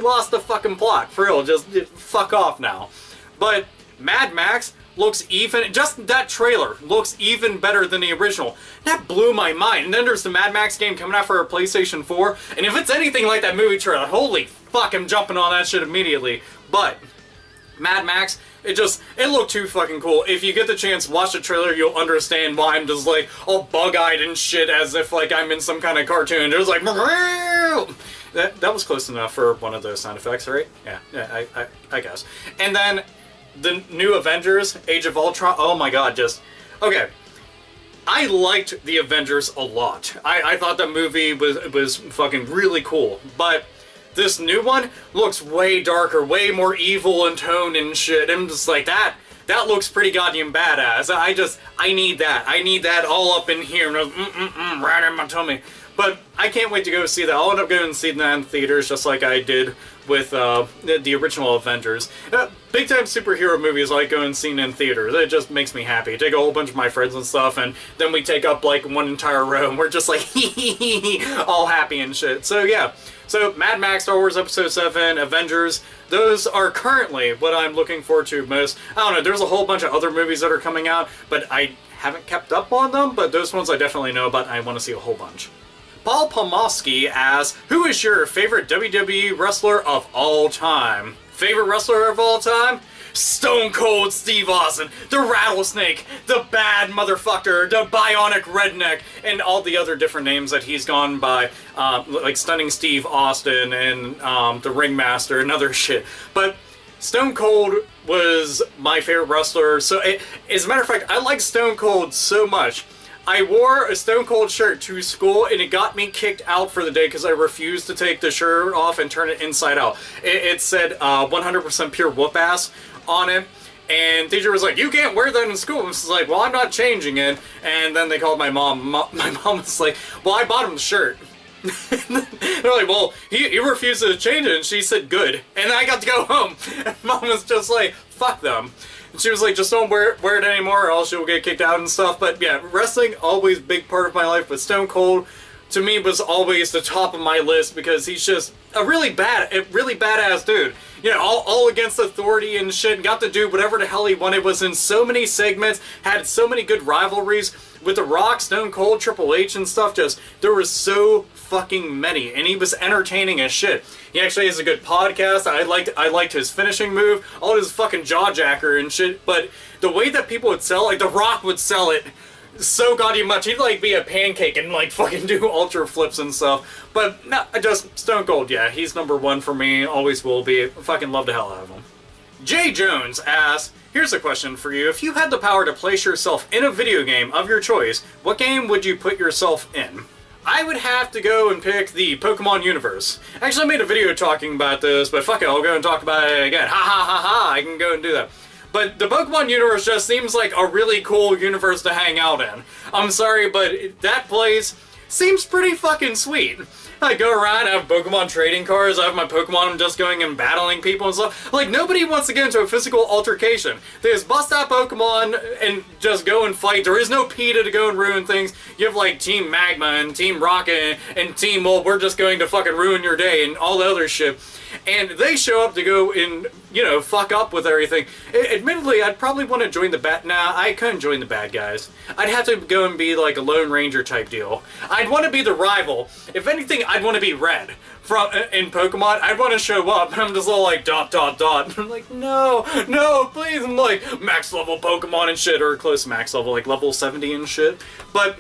lost the fucking plot. For real, just fuck off now. But Mad Max looks even, just that trailer looks even better than the original. That blew my mind. And then there's the Mad Max game coming out for a PlayStation 4. And if it's anything like that movie trailer, holy fuck, I'm jumping on that shit immediately. But Mad Max, it looked too fucking cool. If you get the chance, watch the trailer, you'll understand why I'm just like all bug-eyed and shit as if like I'm in some kind of cartoon. There's like, that was close enough for one of those sound effects, right? Yeah, I guess. And then the new Avengers, Age of Ultron, oh my god, okay. I liked the Avengers a lot. I thought the movie was fucking really cool, but this new one looks way darker, way more evil in tone and shit. I'm just like, that looks pretty goddamn badass. I need that. I need that all up in here, right in my tummy. But I can't wait to go see that. I'll end up going and see that in theaters just like I did with the original Avengers. Big time superhero movies I like going and seeing in theaters. It just makes me happy. Take a whole bunch of my friends and stuff, and then we take up like one entire row, and we're just like all happy and shit. So yeah. So Mad Max, Star Wars Episode 7, Avengers, those are currently what I'm looking forward to most. I don't know, there's a whole bunch of other movies that are coming out, but I haven't kept up on them, but those ones I definitely know about and I want to see a whole bunch. Paul Pomosky asks, who is your favorite WWE wrestler of all time? Favorite wrestler of all time? Stone Cold Steve Austin, the Rattlesnake, the Bad Motherfucker, the Bionic Redneck, and all the other different names that he's gone by, like Stunning Steve Austin and the Ringmaster and other shit. But Stone Cold was my favorite wrestler. So, as a matter of fact, I like Stone Cold so much. I wore a Stone Cold shirt to school, and it got me kicked out for the day because I refused to take the shirt off and turn it inside out. It said 100% pure whoop ass on it, and teacher was like, you can't wear that in school. I was like, well, I'm not changing it. And then they called my mom. My mom was like, well, I bought him the shirt. They're like, well, he refused to change it, and she said good. And I got to go home, and mom was just like, fuck them. And she was like, just don't wear it anymore or else you'll get kicked out and stuff. But yeah, wrestling, always a big part of my life. But Stone Cold, to me, was always the top of my list because he's just a really badass dude. You know, all against authority and shit. Got to do whatever the hell he wanted. Was in so many segments. Had so many good rivalries with The Rock, Stone Cold, Triple H and stuff. There was so fucking many. And he was entertaining as shit. He actually has a good podcast. I liked his finishing move. All his fucking jaw jacker and shit. But the way that people would sell, like The Rock would sell it so goddamn much. He'd like be a pancake and like fucking do ultra flips and stuff. But no, just Stone Cold, yeah, he's number one for me. Always will be. I fucking love the hell out of him. Jay Jones asks, here's a question for you. If you had the power to place yourself in a video game of your choice, what game would you put yourself in? I would have to go and pick the Pokemon universe. Actually, I made a video talking about this, but fuck it, I'll go and talk about it again. Ha ha ha ha, I can go and do that. But the Pokemon universe just seems like a really cool universe to hang out in. I'm sorry, but that place seems pretty fucking sweet. I go around, I have Pokemon trading cards, I have my Pokemon, I'm just going and battling people and stuff. Like, nobody wants to get into a physical altercation. They just bust out Pokemon and just go and fight. There is no PETA to go and ruin things. You have, like, Team Magma and Team Rocket and Team, well, we're just going to fucking ruin your day and all the other shit. And they show up to go and, you know, fuck up with everything. Admittedly, I'd probably want to join the Nah, I couldn't join the bad guys. I'd have to go and be like a Lone Ranger type deal. I'd want to be the rival. If anything, I'd want to be Red. In Pokemon, I'd want to show up, and I'm just all like, dot, dot, dot. And I'm like, no, please. I'm like, max level Pokemon and shit, or close to max level, like level 70 and shit. But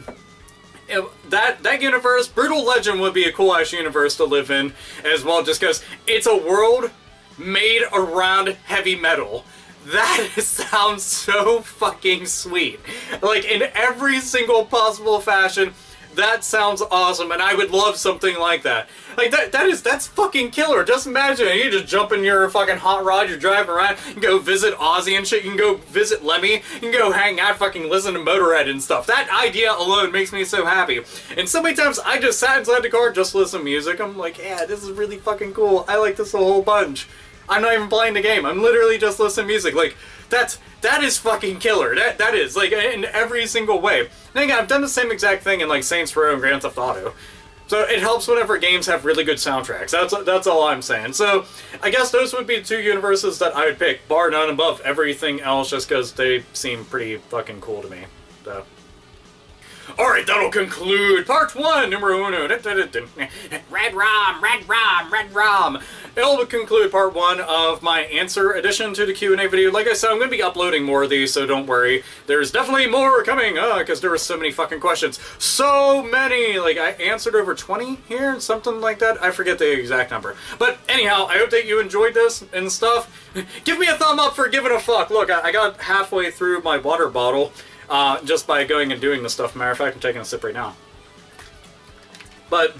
that universe, Brutal Legend would be a cool-ass universe to live in as well, just because it's a world made around heavy metal. That sounds so fucking sweet. Like, in every single possible fashion, that sounds awesome, and I would love something like that. Like, that's fucking killer. Just imagine, you just jump in your fucking hot rod, you're driving around, you can go visit Ozzy and shit, you can go visit Lemmy, you can go hang out, fucking listen to Motorhead and stuff. That idea alone makes me so happy. And so many times, I just sat inside the car, just listen to music. I'm like, yeah, this is really fucking cool. I like this a whole bunch. I'm not even playing the game. I'm literally just listening to music. Like, that is fucking killer. That is, like, in every single way. And again, I've done the same exact thing in, like, Saints Row and Grand Theft Auto. So it helps whenever games have really good soundtracks. That's all I'm saying. So I guess those would be the two universes that I would pick, bar none above everything else, just because they seem pretty fucking cool to me. So. Alright, that'll conclude part 1, numero uno. Red Rom, Red Rom, Red Rom. It'll conclude part 1 of my answer addition to the Q&A video. Like I said, I'm going to be uploading more of these, so don't worry. There's definitely more coming, because there were so many fucking questions. So many! Like, I answered over 20 here, something like that. I forget the exact number. But anyhow, I hope that you enjoyed this and stuff. Give me a thumb up for giving a fuck. Look, I got halfway through my water bottle. Just by going and doing this stuff. Matter of fact, I'm taking a sip right now. But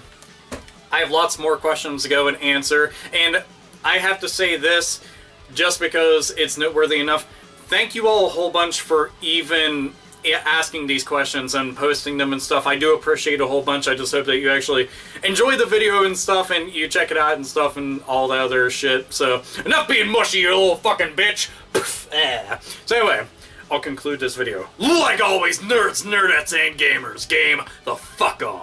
I have lots more questions to go and answer, and I have to say this just because it's noteworthy enough. Thank you all a whole bunch for even asking these questions and posting them and stuff. I do appreciate a whole bunch. I just hope that you actually enjoy the video and stuff, and you check it out and stuff and all the other shit. So, enough being mushy, you little fucking bitch! So anyway, I'll conclude this video. Like always, nerds, nerdettes, and gamers, game the fuck on.